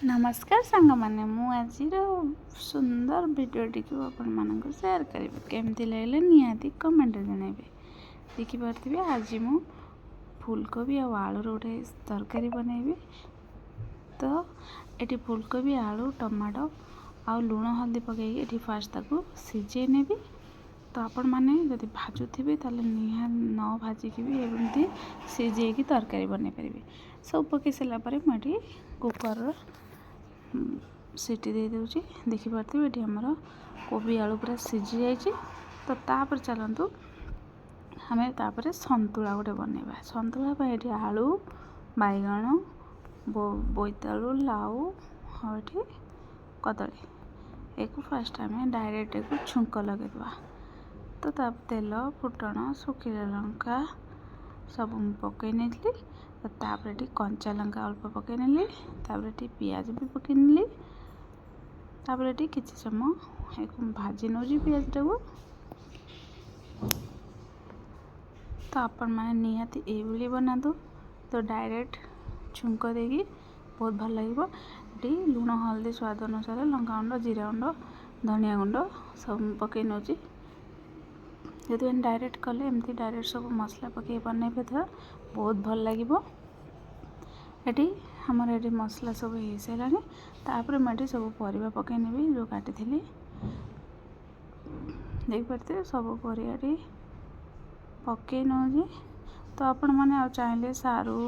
नमस्कार सांग मैंने मुझे सुंदर भिडियोटी को आपण सेयार करी केमती लगे निहाती कमेंट जनइबे। देखिपे आज मु फूलकोबी आ आलू गोटे तरकारी बनैबी। तो ये फूलकोबी आलू टमाटो आ लुण हल्दी पकई फास्ट ताकू सिझे नेबी। तो आपण मैंने जब भाजुवे ताले निहा न भाजिकी भी एमती सिझे की तरकारी बन पारे। सब पकई सारापर मुझे कुकर सीटी दे दूँगी। देखिपे ये आमर कोबी आलू पूरा सिझी जाइए। तो तापर चलतु आम तापर सतुला गोटे बनवा। सतुला ये आलू बैगण बोईतालु लाउ और कदली एक फास्ट आम डायरेक्ट एक छुंक लगेदवा। तो तेल फुटण सुखिला लंका सब पकई नहीं। तापर कंचा लंका अल्प पकई नेली। तापर पियाज भी पकई नेली। तापर किसी समय एक भाजी नौजी पियाज टाक। तो आपण मैंने निहाती ये बनातु। तो डायरेक्ट छुंक देगी बहुत भल लगे। लुण हल्दी स्वाद अनुसार लंका गुंड जीरा गुंड धनिया गुंड सब पकई नौची। जो डायरेक्ट कले एमती डायरेक्ट सब मसला पकई बनई पार बहुत भल लगे। ये आमर ये मसला सब हो सारे। तापर मुझे सब परिवा पकई नेबी जो काटी थी। देखिपे सब पर पकई नौजी। तो आपण मैंने चाहिए सारू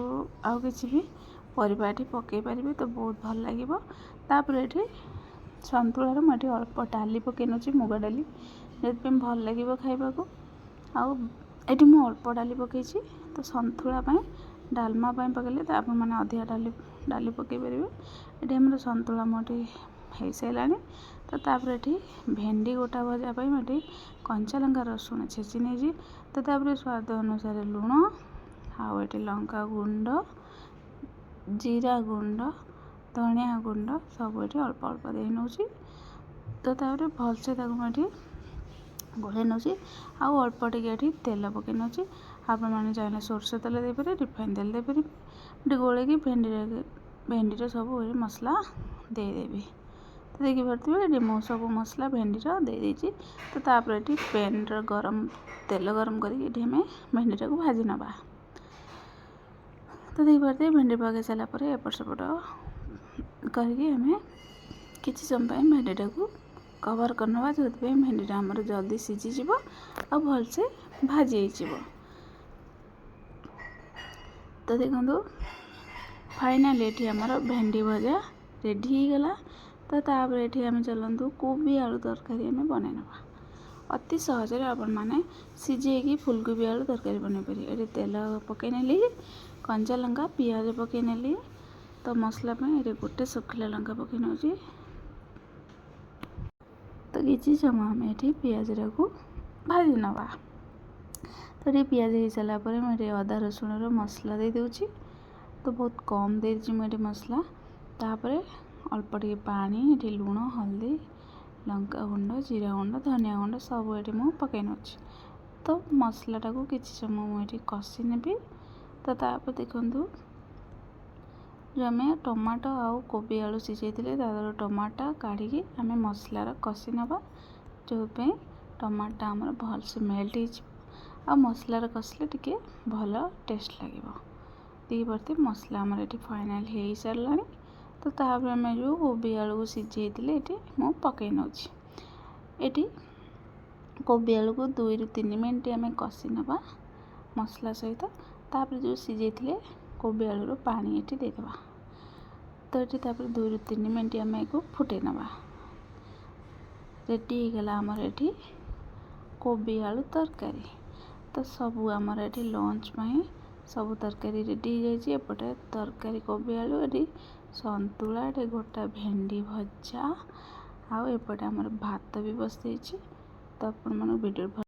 आउ कि भी परिवा पकई पारे तो बहुत भल लगे। तापर ये सतुलार मुझे अल्प डाली पकई नौची मुग डाली जो भल लगे खाइबा। आउ मु अल्प डाली पकई। तो सतुला डालमा पकड़े तो आप अधिका डाली पकई पारे। ये आम सतुला मोटी हो सारा। तो तापर ये भेंडी गोटा भजापी मुझे कंचा लंका रसुण छेची नहीं। तो तापर स्वाद अनुसार लुण आउ लंका गुंड जीरा गुंड धनिया गुंड सब ये अल्प अल्प दे नौची। तो तापर भलसे मुझे गोले नौची आउ अल्प टे तेल पकई नौची। आप चाहिए सोरष तेल देपारे रिफाइन तेल देपारे गोले की भेंडी सब मसला देदेवी। तो देखिपे ये मु सब मसला भेंडीर दे। तो तापर ये पैन गरम तेल गरम करके भेंडी को भाजी नवा। तो देखिपे भेंडी पकई सारापर एपट सेपट करके आम किसी समय भेंडी को कवर करना जो भेंडी आमर जल्दी सीझीज आ भलसे भाजी हो। तो देखो फाइनाली ये आमर भेंडी भजा रेडी हो गला। तो तापर ये आम चलतु कोबी आलू तरकारी आम बनईना। अति सहज आपण मैंने सीझे फूलकोबी आलू तरकारी बन पारे। ये तेल पकई नेली कंचा लंका पियाज पकई नेली। तो मसला ये गोटे सुखिला लंका पकई नौची। तो किसी समय आम ये पियाज को भाजी नवा। तो ये पियाज हो सारापर मुझे अदा रसुण मसला दे दूँगी। तो बहुत कम देजी मुझे मसला। तापर अल्प टे पानी ये लुण हल्दी लंका गुंड जीरा गुंड धनिया गुंड सब ये मु पकई नौची। तो मसलाटा को किसी समय मुझे कषि नेबी। तो तापर देखु जो आम टमाटो आउ कोबी आलू सीझे टमाटा काढ़ी आम मसलार कषि नवा। जो टमाटा आमर भलसे मेल्ट हो मसलार कषिले टिके भल टेस्ट लगे। देखिपे मसला आमर ये फाइनाल हो सारा। तो तापर आम जो कोबी आलू को सीझे ये मु पकई नौची। ये कोबी आलू को 2 ରୁ 3 मिनट आम कषि नवा मसला सहित। तापर जो सीझे कोबी आलूर पानी ये देदेवा। तो ये 2 ରୁ 3 मिनट आम एक फुटे नवा। रेडी हो गला आमर ये कोबी आलू तरकारी। तो सबू आमर ये लंच सब तरकारी रेडी हो जाए। एपटे तरकारी कोबी आलू ये सतुला ये गोटा भेंडी भजा आउ एपटे आमर भात भी बस। तो आप वीडियो